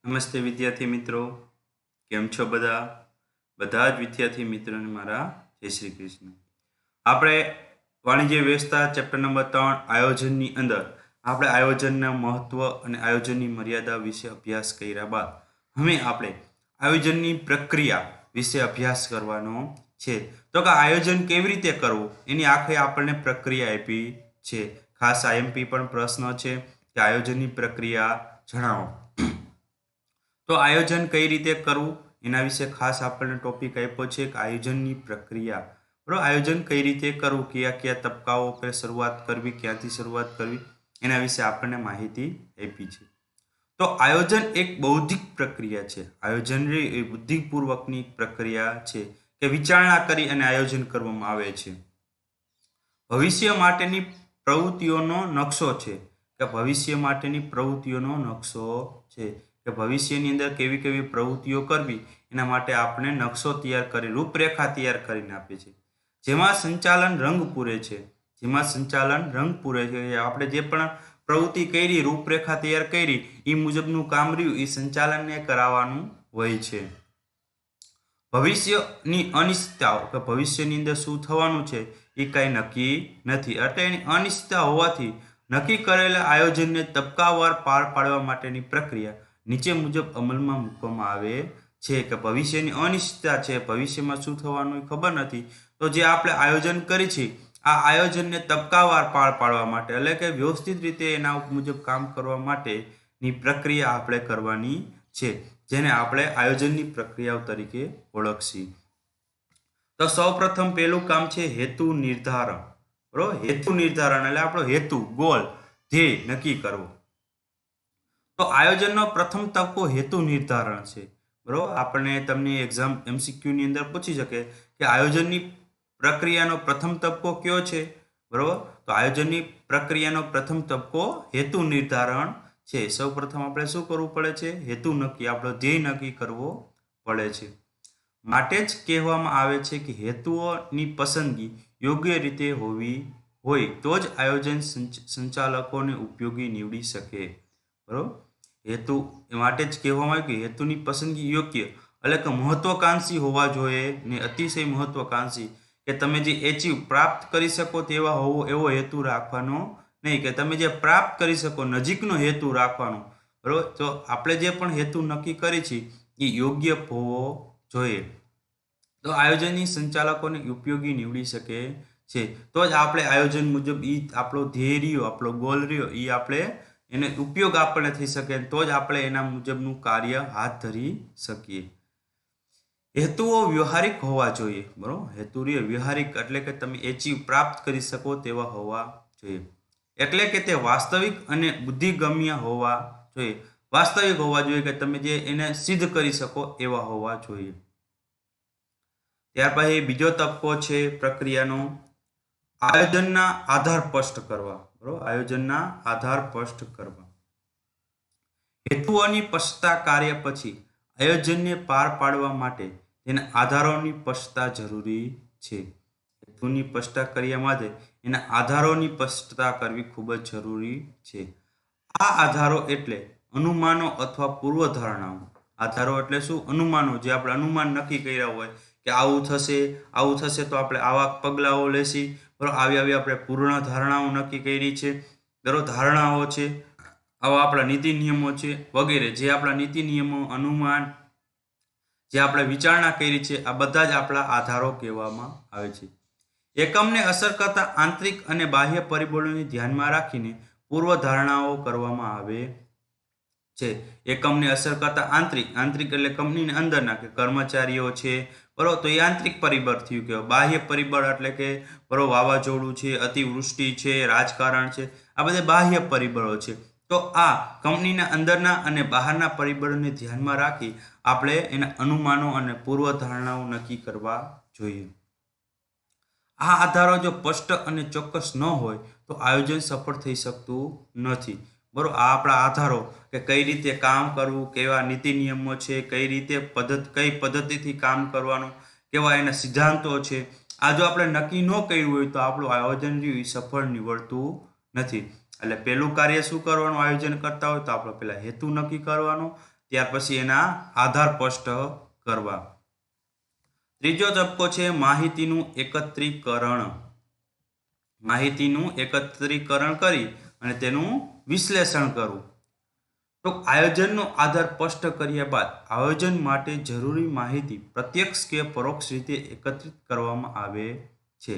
નમસ્તે વિદ્યાર્થી મિત્રો, કેમ છો બધા? બધા જ વિદ્યાર્થી મિત્રોને મારા જય શ્રી કૃષ્ણ. આપણે વાણિજ્ય વ્યવસ્થા ચેપ્ટર નંબર 3 આયોજનની અંદર આપણે આયોજનના મહત્વ અને આયોજનની મર્યાદા વિશે અભ્યાસ કર્યા બાદ હવે આપણે આયોજનની પ્રક્રિયા વિશે અભ્યાસ કરવાનો છે. તો કે આયોજન કેવી રીતે કરવું એની આખી આપણને પ્રક્રિયા આપી છે. ખાસ આઈએમપી પણ પ્રશ્ન છે કે આયોજનની પ્રક્રિયા જણાવો. તો આયોજન કઈ રીતે કરવું એના વિશે ખાસ આપણને ટોપિક આપ્યો છે કે આયોજનની પ્રક્રિયા. બરાબર, આયોજન કઈ રીતે કરવું, કયા કયા તબક્કાઓ પર શરૂઆત કરવી, ક્યાંથી શરૂઆત કરવી એના વિશે આપણને માહિતી આપી છે. તો આયોજન એક બૌદ્ધિક પ્રક્રિયા છે. આયોજન એ બુદ્ધિપૂર્વકની પ્રક્રિયા છે કે વિચારણા કરી અને આયોજન કરવામાં આવે છે. ભવિષ્ય માટેની પ્રવૃત્તિઓનો નકશો છે કે ભવિષ્ય માટેની પ્રવૃત્તિઓનો નકશો છે કે ભવિષ્યની અંદર કેવી કેવી પ્રવૃત્તિઓ કરવી એના માટે આપણે નકશો તૈયાર કરી, રૂપરેખા તૈયાર કરીને આપે છે. જેમાં સંચાલન રંગ પૂરે છે. આપણે જે પણ પ્રવૃત્તિ કરી, રૂપરેખા તૈયાર કરી, એ મુજબનું કામ રહ્યું એ સંચાલનને કરાવવાનું હોય છે. ભવિષ્યની અનિશ્ચિતતાઓ કે ભવિષ્યની અંદર શું થવાનું છે એ કાંઈ નક્કી નથી. એટલે એની અનિશ્ચિતતા હોવાથી નક્કી કરેલા આયોજનને તબક્કાવાર પાર પાડવા માટેની પ્રક્રિયા નીચે મુજબ અમલમાં મૂકવામાં આવે છે. કે ભવિષ્યની અનિશ્ચિતતા છે, ભવિષ્યમાં શું થવાનું ખબર નથી, તો જે આપણે આયોજન કરી છે આ આયોજનને તબક્કાવાર પાર પાડવા માટે એટલે કે વ્યવસ્થિત રીતે એના મુજબ કામ કરવા માટેની પ્રક્રિયા આપણે કરવાની છે, જેને આપણે આયોજનની પ્રક્રિયાઓ તરીકે ઓળખશી. તો સૌપ્રથમ પહેલું કામ છે હેતુ નિર્ધારણ. બરોબર, હેતુ નિર્ધારણ એટલે આપણો હેતુ, ગોલ, ધ્યેય નક્કી કરવો. તો આયોજનનો પ્રથમ તબક્કો હેતુ નિર્ધારણ છે. બરોબર, આપણને તમને એક્ઝામ MCQ ની અંદર પૂછી શકે કે આયોજનની પ્રક્રિયાનો પ્રથમ તબક્કો કયો છે. બરોબર, તો આયોજનની પ્રક્રિયાનો પ્રથમ તબક્કો હેતુ નિર્ધારણ છે. સૌપ્રથમ આપણે શું કરવું પડે છે? હેતુ નક્કી, આપણો ધ્યેય નક્કી કરવો પડે છે. માટે જ કહેવામાં આવે છે કે હેતુઓની પસંદગી યોગ્ય રીતે હોવી હોય તો જ આયોજન સંચાલકોને ઉપયોગી નીવડી શકે. બરોબર, હેતુ માટે જ કહેવામાં આવે કે હેતુની પસંદગી યોગ્ય એટલે કે મહત્વાકાંક્ષી હોવા જોઈએ ને અતિશય મહત્વાકાંક્ષી કે તમે જે એચીવ પ્રાપ્ત કરી શકો તેવા હોવો એવો હેતુ રાખવાનો નહીં, કે તમે જે પ્રાપ્ત કરી શકો નજીકનો હેતુ રાખવાનો. બરોબર, તો આપણે જે પણ હેતુ નક્કી કરી છે એ યોગ્ય હોવો જોઈએ તો આયોજનની સંચાલકોને ઉપયોગી નીવડી શકે છે. તો જ આપણે આયોજન મુજબ એ આપણો ધ્યેય રહ્યો, આપણો ગોલ રહ્યો એ આપણે એને ઉપયોગ આપણને થઈ શકે, તો જ આપણે એના મુજબનું કાર્ય હાથ ધરી શકીએ. હેતુઓ વ્યવહારિક હોવા જોઈએ. બરોબર, હેતુ રહ્યો વ્યવહારિક એટલે કે તમે એચીવ પ્રાપ્ત કરી શકો તેવા હોવા જોઈએ, એટલે કે તે વાસ્તવિક અને બુદ્ધિગમ્ય હોવા જોઈએ. વાસ્તવિક હોવા જોઈએ કે તમે જે એને સિદ્ધ કરી શકો એવા હોવા જોઈએ. ત્યાર પછી બીજો તબક્કો છે પ્રક્રિયાનો આયોજનના આધાર સ્પષ્ટ કરવા. બરોબર, આયોજનના આધાર સ્પષ્ટ કરવા. હેતુઓની સ્પષ્ટતા કાર્ય પછી આયોજનને પાર પાડવા માટે તેના આધારોની સ્પષ્ટતા જરૂરી છે. હેતુની સ્પષ્ટતા કર્યા માટે એના આધારોની સ્પષ્ટતા કરવી ખૂબ જ જરૂરી છે. આ આધારો એટલે અનુમાનો અથવા પૂર્વધારણાઓ. આધારો એટલે શું? અનુમાનો, જે આપણે અનુમાન નક્કી કર્યા હોય કે આવું થશે તો આપણે આવા પગલાઓ લેશી. બરોબર, આવી આપણે પૂર્ણ ધારણાઓ નક્કી કરી છે. બરોબર, ધારણાઓ છે, આવા આપણા નીતિ નિયમો છે વગેરે. જે આપણા નીતિ નિયમો, અનુમાન, જે આપણે વિચારણા કરી છે, આ બધા જ આપણા આધારો કહેવામાં આવે છે. એકમને અસર કરતા આંતરિક અને બાહ્ય પરિબળોને ધ્યાનમાં રાખીને પૂર્વ ધારણાઓ કરવામાં આવે છે. એકમને અસર કરતા આંતરિક એટલે કંપનીની અંદરના કે કર્મચારીઓ છે. બરોબર, તો એ આંતરિક પરિબળ થયું. કે બાહ્ય પરિબળ એટલે કે બરોબર વાવાઝોડું છે, અતિવૃષ્ટિ છે, રાજકારણ છે, આ બધા બાહ્ય પરિબળો છે. તો આ કંપનીના અંદરના અને બહારના પરિબળોને ધ્યાનમાં રાખી આપણે એના અનુમાનો અને પૂર્વ ધારણાઓ નક્કી કરવા જોઈએ. આ આધારો જો સ્પષ્ટ અને ચોક્કસ ન હોય તો આયોજન સફળ થઈ શકતું નથી. બરોબર, આ આપણા આધારો કે કઈ રીતે કામ કરવું, કેવા નીતિ નિયમો છે, કઈ રીતે કઈ પદ્ધતિથી કામ કરવાનું, કેવા એના સિદ્ધાંતો છે, આ જો આપણે નક્કી ન કર્યું હોય તો આપણું આયોજન રહ્યું એ સફળ નીવડતું નથી. એટલે પહેલું કાર્ય શું કરવાનું? આયોજન કરતા હોય તો આપણે પહેલા હેતુ નક્કી કરવાનો, ત્યાર પછી એના આધાર સ્પષ્ટ કરવા. ત્રીજો તબક્કો છે માહિતીનું એકત્રીકરણ. માહિતીનું એકત્રીકરણ કરી અને તેનું વિશ્લેષણ કરવું. તો આયોજનનો આધાર સ્પષ્ટ કર્યા બાદ આયોજન માટે જરૂરી માહિતી પ્રત્યક્ષ કે પરોક્ષ રીતે એકત્રિત કરવામાં આવે છે.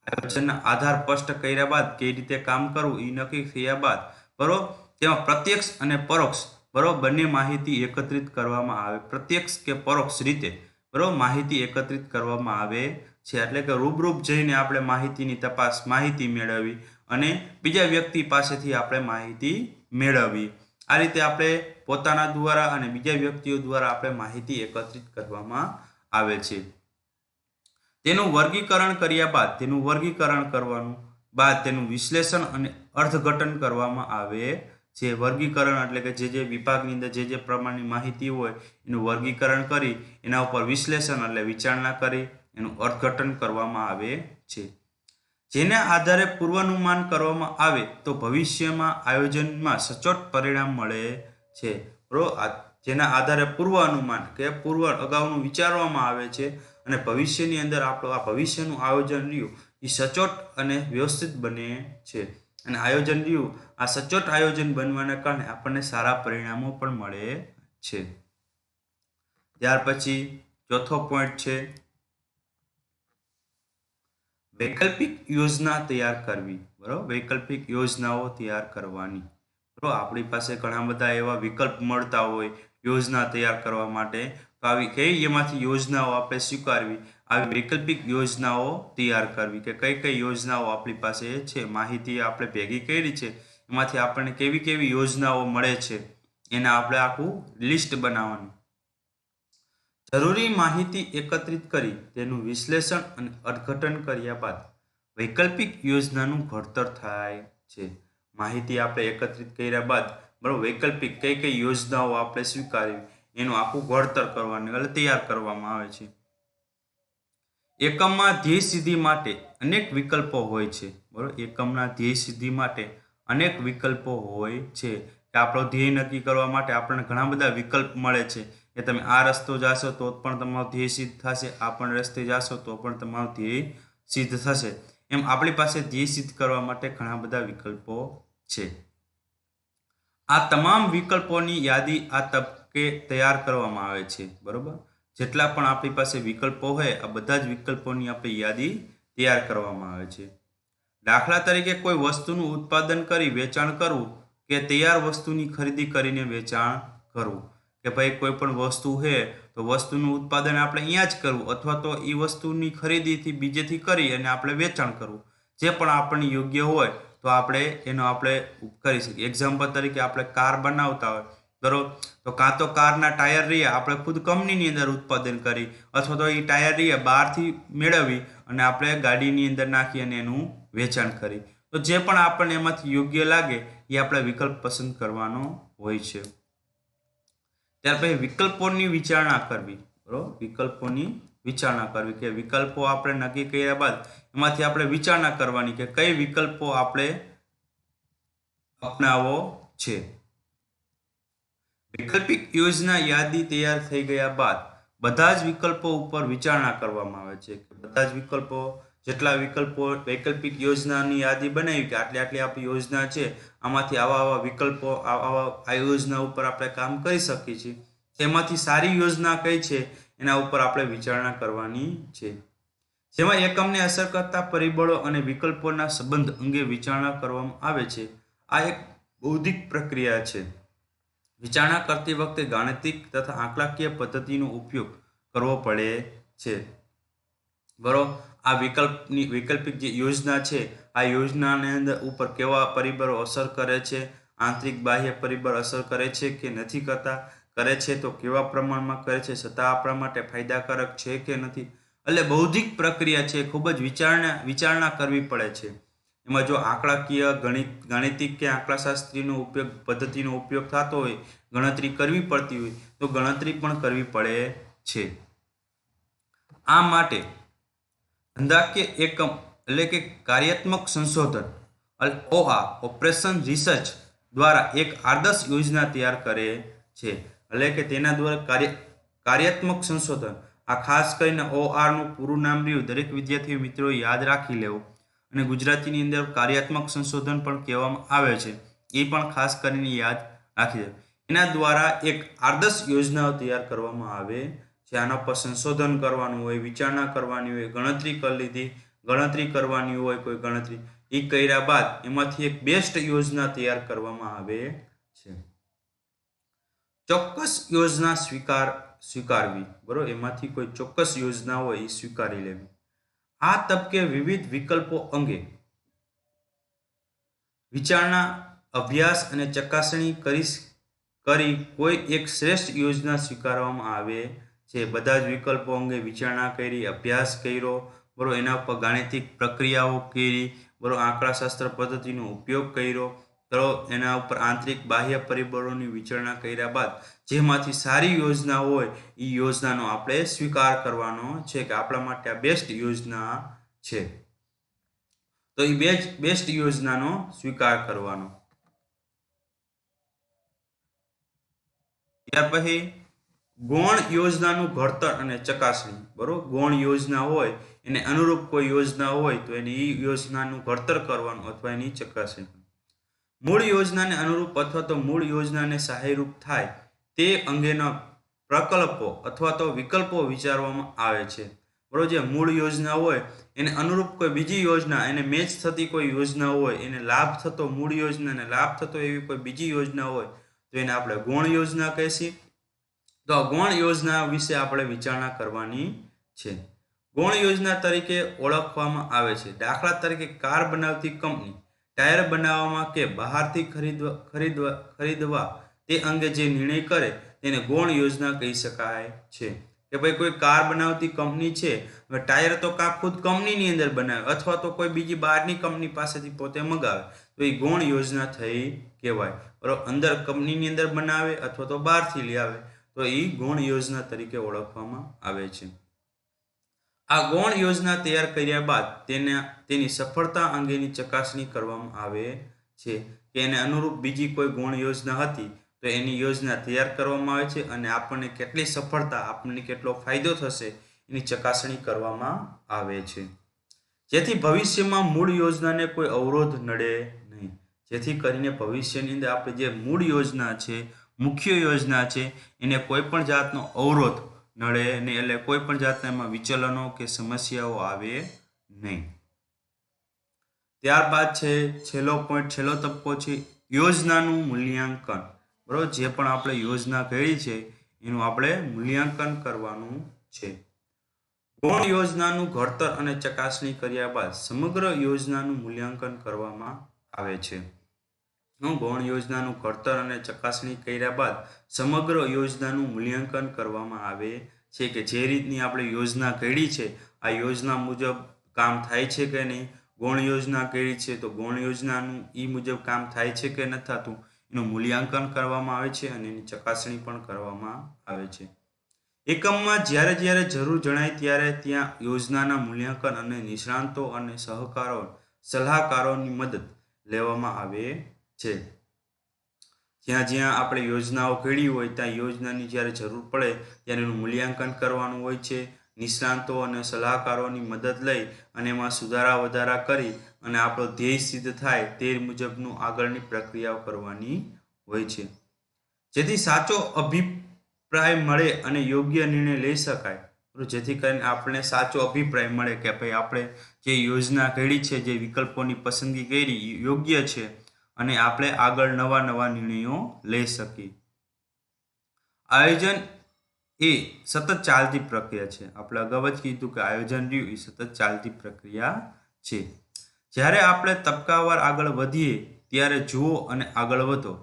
આયોજનના આધાર સ્પષ્ટ કર્યા બાદ કઈ રીતે કામ કરવું એ નક્કી થયા બાદ બરોબર તેમાં પ્રત્યક્ષ અને પરોક્ષ બરોબર બંને માહિતી એકત્રિત કરવામાં આવે. પ્રત્યક્ષ કે પરોક્ષ રીતે બરોબર માહિતી એકત્રિત કરવામાં આવે છે. એટલે કે રૂબરૂપ જઈને આપણે માહિતીની તપાસ માહિતી મેળવવી અને બીજા વ્યક્તિ પાસેથી આપણે માહિતી મેળવવી. આ રીતે આપણે પોતાના દ્વારા અને બીજા વ્યક્તિઓ દ્વારા આપણે માહિતી એકત્રિત કરવામાં આવે છે. તેનું વર્ગીકરણ કર્યા બાદ તેનું વર્ગીકરણ કરવાનું બાદ તેનું વિશ્લેષણ અને અર્થઘટન કરવામાં આવે છે. વર્ગીકરણ એટલે કે જે વિભાગની અંદર જે પ્રમાણની માહિતી હોય એનું વર્ગીકરણ કરી એના ઉપર વિશ્લેષણ એટલે વિચારણા કરી એનું અર્થઘટન કરવામાં આવે છે. જેના આધારે પૂર્વાનુમાન કરવામાં આવે તો ભવિષ્યમાં આયોજનમાં સચોટ પરિણામ મળે છે. જેના આધારે પૂર્વાનુમાન કે અગાઉનું વિચારવામાં આવે છે અને ભવિષ્યની અંદર આપણું આ ભવિષ્યનું આયોજન રહ્યું એ સચોટ અને વ્યવસ્થિત બને છે. અને આયોજન રહ્યું આ સચોટ આયોજન બનવાના કારણે આપણને સારા પરિણામો પણ મળે છે. ત્યાર પછી ચોથો પોઈન્ટ છે વૈકલ્પિક યોજના તૈયાર કરવી. બરોબર વૈકલ્પિક યોજનાઓ તૈયાર કરવાની. બરોબર આપણી પાસે ઘણા બધા એવા વિકલ્પ મળતા હોય યોજના તૈયાર કરવા માટે. તો આવી કઈ એમાંથી યોજનાઓ આપણે સ્વીકારવી, આવી વૈકલ્પિક યોજનાઓ તૈયાર કરવી કે કઈ કઈ યોજનાઓ આપણી પાસે છે, માહિતી આપણે ભેગી કરી છે એમાંથી આપણને કેવી કેવી યોજનાઓ મળે છે એના આપણે આખું લિસ્ટ બનાવવાનું. જરૂરી માહિતી એકત્રિત કરી તેનું વિશ્લેષણ અને અર્થઘટન કર્યા બાદ વૈકલ્પિક યોજનાનું ઘડતર થાય છે. માહિતી આપણે એકત્રિત કર્યા બાદ બરાબર વૈકલ્પિક કઈ કઈ યોજનાઓ આપણે સ્વીકારવી એનું આખું ઘડતર કરવાનું એટલે તૈયાર કરવામાં આવે છે. એકમમાં ધ્યેય સિદ્ધિ માટે અનેક વિકલ્પો હોય છે. બરોબર એકમના ધ્યેય સિદ્ધિ માટે અનેક વિકલ્પો હોય છે કે આપણો ધ્યેય નક્કી કરવા માટે આપણને ઘણા બધા વિકલ્પ મળે છે કે તમે આ રસ્તો જાશો તો પણ તમારો ધ્યેય સિદ્ધ થશે, આ પણ રસ્તે જાશો તો પણ તમારો ધ્યેય સિદ્ધ થશે. એમ આપણી પાસે ધ્યેય સિદ્ધ કરવા માટે ઘણા બધા વિકલ્પો છે. આ તમામ વિકલ્પોની યાદી આ તબક્કે તૈયાર કરવામાં આવે છે. બરોબર જેટલા પણ આપણી પાસે વિકલ્પો હોય આ બધા જ વિકલ્પોની આપણી યાદી તૈયાર કરવામાં આવે છે. દાખલા તરીકે કોઈ વસ્તુનું ઉત્પાદન કરી વેચાણ કરવું કે તૈયાર વસ્તુની ખરીદી કરીને વેચાણ કરવું. કે ભાઈ કોઈ પણ વસ્તુ છે તો વસ્તુનું ઉત્પાદન આપણે અહીંયા જ કરવું અથવા તો એ વસ્તુની ખરીદીથી બીજેથી કરી અને આપણે વેચાણ કરવું. જે પણ આપણને યોગ્ય હોય તો આપણે એનો આપણે કરી શકીએ. એક્ઝામ્પલ તરીકે આપણે કાર બનાવતા હોય બરોબર તો કાં તો કારના ટાયર રહ્યા આપણે ખુદ કંપનીની અંદર ઉત્પાદન કરી અથવા તો એ ટાયર રહ્યા બહારથી મેળવી અને આપણે ગાડીની અંદર નાખી અને એનું વેચાણ કરી. તો જે પણ આપણને એમાંથી યોગ્ય લાગે એ આપણે વિકલ્પ પસંદ કરવાનો હોય છે. ત્યાર પછી વિકલ્પોની વિચારણા કરવી. બરોબર વિકલ્પોની વિચારણા કરવી કે વિકલ્પો આપણે નક્કી કર્યા બાદ એમાંથી આપણે વિચારણા કરવાની કે કઈ વિકલ્પો આપણે અપનાવવો છે. વૈકલ્પિક યોજના યાદી તૈયાર થઈ ગયા બાદ બધા જ વિકલ્પો ઉપર વિચારણા કરવામાં આવે છે. બધા જ વિકલ્પો જેટલા વિકલ્પો વૈકલ્પિક યોજનાની યાદી બનાવી કે આટલી આટલી આપણી યોજના છે આમાંથી આવા આવા વિકલ્પો આ યોજના ઉપર આપણે કામ કરી શકીએ છીએ. તેમાંથી સારી યોજના કઈ છે એના ઉપર આપણે વિચારણા કરવાની છે. જેમાં એકમને અસર કરતા પરિબળો અને વિકલ્પોના સંબંધ અંગે વિચારણા કરવામાં આવે છે. આ એક બૌદ્ધિક પ્રક્રિયા છે. વિચારણા કરતી વખતે ગાણિતિક તથા આંકડાકીય પદ્ધતિનો ઉપયોગ કરવો પડે છે. બરોબર આ વૈકલ્પિક જે યોજના છે આ યોજનાની અંદર ઉપર કેવા પરિબળો અસર કરે છે, આંતરિક બાહ્ય પરિબળ અસર કરે છે કે નથી કરતા, કરે છે તો કેવા પ્રમાણમાં કરે છે, છતાં આપણા માટે ફાયદાકારક છે કે નથી. એટલે બૌદ્ધિક પ્રક્રિયા છે, ખૂબ જ વિચારણા કરવી પડે છે. એમાં જો આંકડાકીય ગાણિતિક કે આંકડાશાસ્ત્રીનો ઉપયોગ પદ્ધતિનો ઉપયોગ થતો હોય, ગણતરી કરવી પડતી હોય તો ગણતરી પણ કરવી પડે છે. આ માટે ધંધાકીય એકમ એટલે કે કાર્યાત્મક સંશોધન ઓઆ ઓપરેશન રિસર્ચ દ્વારા એક આદર્શ યોજના તૈયાર કરે છે. એટલે કે તેના દ્વારા કાર્યાત્મક સંશોધન, આ ખાસ કરીને OR નું પૂરું નામ રહ્યું દરેક વિદ્યાર્થી મિત્રો યાદ રાખી લેવું. અને ગુજરાતીની અંદર કાર્યાત્મક સંશોધન પણ કહેવામાં આવે છે, એ પણ ખાસ કરીને યાદ રાખી દેવું. એના દ્વારા એક આદર્શ યોજનાઓ તૈયાર કરવામાં આવે છે. આના પર સંશોધન કરવાનું હોય, વિચારણા કરવાની હોય, ગણતરી કરવાની હોય, કોઈ ગણતરી એ કર્યા બાદ એમાંથી એક બેસ્ટ યોજના તૈયાર કરવામાં આવે છે. ચોક્કસ યોજના સ્વીકારવી, બરોબર, એમાંથી કોઈ ચોક્કસ યોજના હોય એ સ્વીકારી લેવી. આ તબકે વિવિધ વિકલ્પો અંગે વિચારણા, અભ્યાસ અને ચકાસણી કરી કોઈ એક શ્રેષ્ઠ યોજના સ્વીકારવામાં આવે છે. બધા જ વિકલ્પો અંગે વિચારણા કરી, અભ્યાસ કર્યો, બરોબર, એના પર ગાણિતિક પ્રક્રિયાઓ કરી, બરોબર, આંકડાશાસ્ત્ર પદ્ધતિનો ઉપયોગ કર્યો, તો એના ઉપર આંતરિક બાહ્ય પરિબળોની વિચારણા કર્યા બાદ જેમાંથી સારી યોજના હોય એ યોજનાનો આપણે સ્વીકાર કરવાનો છે કે આપણા માટે આ બેસ્ટ યોજના છે, તો એ બેસ્ટ યોજનાનો સ્વીકાર કરવાનો. ત્યાર પછી ગૌણ યોજનાનું ઘડતર અને ચકાસણી, બરોબર, ગૌણ યોજના હોય એને અનુરૂપ કોઈ યોજના હોય તો એની યોજનાનું ઘડતર કરવાનું અથવા એની ચકાસણી. મૂળ યોજનાને અનુરૂપ અથવા તો મૂળ યોજનાને સહાયરૂપ થાય તે અંગેના પ્રકલ્પો અથવા તો વિકલ્પો વિચારવામાં આવે છે. બરોબર, જે મૂળ યોજના હોય એને અનુરૂપ કોઈ બીજી યોજના, એને મેચ થતી કોઈ યોજના હોય, એને લાભ થતો મૂળ યોજનાને લાભ થતો એવી કોઈ બીજી યોજના હોય તો એને આપણે ગૌણ યોજના કહીશું. તો આ ગૌણ યોજના વિશે આપણે વિચારણા કરવાની છે. ગૌણ યોજના તરીકે ઓળખવામાં આવે છે. દાખલા તરીકે કાર બનાવતી કંપની ટાયર બનાવવામાં કે બહારથી ખરીદવા તે અંગે જે નિર્ણય કરે તેને ગૌણ યોજના કહી શકાય છે. કે ભાઈ કોઈ કાર બનાવતી કંપની છે, હવે ટાયર તો કાં ખુદ કંપનીની અંદર બનાવે અથવા તો કોઈ બીજી બહારની કંપની પાસેથી પોતે મગાવે તો એ ગૌણ યોજના થઈ કહેવાય. બરોબર, અંદર કંપનીની અંદર બનાવે અથવા તો બહારથી લઈ આવે તો એ ગૌણ યોજના તરીકે ઓળખવામાં આવે છે. આ ગૌણ યોજના તૈયાર કર્યા બાદ તેની સફળતા અંગેની ચકાસણી કરવામાં આવે છે કે એને અનુરૂપ બીજી કોઈ ગૌણ યોજના હતી તો એની યોજના તૈયાર કરવામાં આવે છે અને આપણને કેટલી સફળતા, આપણને કેટલો ફાયદો થશે એની ચકાસણી કરવામાં આવે છે, જેથી ભવિષ્યમાં મૂળ યોજનાને કોઈ અવરોધ નડે નહીં. જેથી કરીને ભવિષ્યની અંદર આપણે જે મૂળ યોજના છે, મુખ્ય યોજના છે, એને કોઈ પણ જાતનો અવરોધ નડે નહીં, એટલે કોઈ પણ જાતના એમાં વિચલનો કે સમસ્યાઓ આવે નહીં. ત્યારબાદ છે છેલ્લો પોઈન્ટ, છેલ્લો તબક્કો છે યોજનાનું મૂલ્યાંકન. બરોબર, જે પણ આપણે યોજના કરી છે એનું આપણે મૂલ્યાંકન કરવાનું છે. ગૌણ યોજનાનું ઘડતર અને ચકાસણી કર્યા બાદ સમગ્ર યોજનાનું મૂલ્યાંકન કરવામાં આવે છે. ગૌણ યોજનાનું ઘડતર અને ચકાસણી કર્યા બાદ સમગ્ર યોજનાનું મૂલ્યાંકન કરવામાં આવે છે કે જે રીતની આપણે યોજના કરી છે આ યોજના મુજબ કામ થાય છે કે નહીં. ગૌણ યોજના કરી છે તો ગૌણ યોજનાનું એ મુજબ કામ થાય છે કે નથી થતું એનું મૂલ્યાંકન કરવામાં આવે છે અને એની ચકાસણી પણ કરવામાં આવે છે. એકમમાં જ્યારે જરૂર જણાય ત્યારે ત્યાં યોજનાના મૂલ્યાંકન અને નિષ્ણાતો અને સલાહકારોની મદદ લેવામાં આવે છે. જ્યાં આપણે યોજનાઓ ઘડી હોય ત્યાં યોજનાની જ્યારે જરૂર પડે ત્યારે એનું મૂલ્યાંકન કરવાનું હોય છે. નિષ્ણાતો અને સલાહકારોની મદદ લઈ અને એમાં સુધારા વધારા કરી અને આપણો ધ્યેય સિદ્ધ થાય તે મુજબનું આગળની પ્રક્રિયાઓ કરવાની હોય છે, જેથી સાચો અભિપ્રાય મળે અને યોગ્ય નિર્ણય લઈ શકાય. જેથી કરીને આપણે સાચો અભિપ્રાય મળે કે ભાઈ આપણે જે યોજના ઘડી છે, જે વિકલ્પોની પસંદગી કરી યોગ્ય છે અને આપણે આગળ નવા નિર્ણયો લઈ શકીએ. આયોજન એ સતત ચાલતી પ્રક્રિયા છે. આપણે અગાઉ જ કીધું કે આયોજન રહ્યું એ સતત ચાલતી પ્રક્રિયા છે. જ્યારે આપણે તબક્કાવાર આગળ વધીએ ત્યારે જુઓ અને આગળ વધો.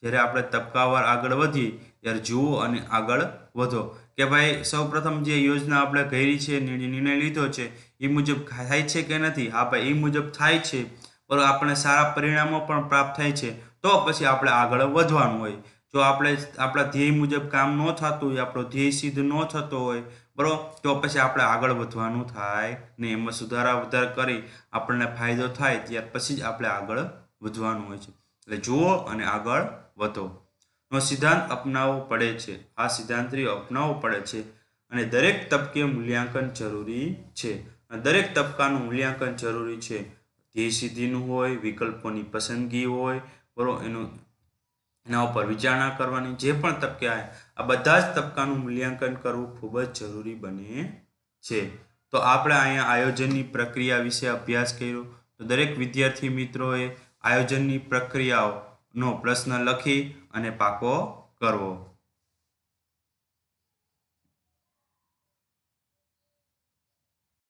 જ્યારે આપણે તબક્કાવાર આગળ વધીએ ત્યારે જુઓ અને આગળ વધો કે ભાઈ સૌપ્રથમ જે યોજના આપણે કરી છે, નિર્ણય લીધો છે એ મુજબ થાય છે કે નથી. હા ભાઈ, એ મુજબ થાય છે, બરાબર, આપણે સારા પરિણામો પણ પ્રાપ્ત થાય છે તો પછી આપણે આગળ વધવાનું હોય. જો આપણે આપણા ધ્યેય મુજબ કામ ન થતું હોય, આપણો ધ્યેય સિદ્ધ ન થતો હોય, બરાબર, તો પછી આપણે આગળ વધવાનું થાય ને એમાં સુધારા વધારા કરી આપણને ફાયદો થાય ત્યાર પછી જ આપણે આગળ વધવાનું હોય છે. એટલે જુઓ અને આગળ વધો. નો સિદ્ધાંત અપનાવવો પડે છે. આ સિદ્ધાંત અપનાવવો પડે છે અને દરેક તબકે મૂલ્યાંકન જરૂરી છે. દરેક તબક્કાનું મૂલ્યાંકન જરૂરી છે. ધ્યેય સિદ્ધિનું હોય, વિકલ્પોની પસંદગી હોય, બરોબર, એના ઉપર વિચારણા કરવાની, જે પણ તબકે આવે આ બધા જ તબક્કાનું મૂલ્યાંકન કરવું ખૂબ જ જરૂરી બને છે. તો આપણે અહીંયા આયોજનની પ્રક્રિયા વિશે અભ્યાસ કર્યો. તો દરેક વિદ્યાર્થી મિત્રોએ આયોજનની પ્રક્રિયાઓનો પ્રશ્ન લખી અને પાકો કરવો.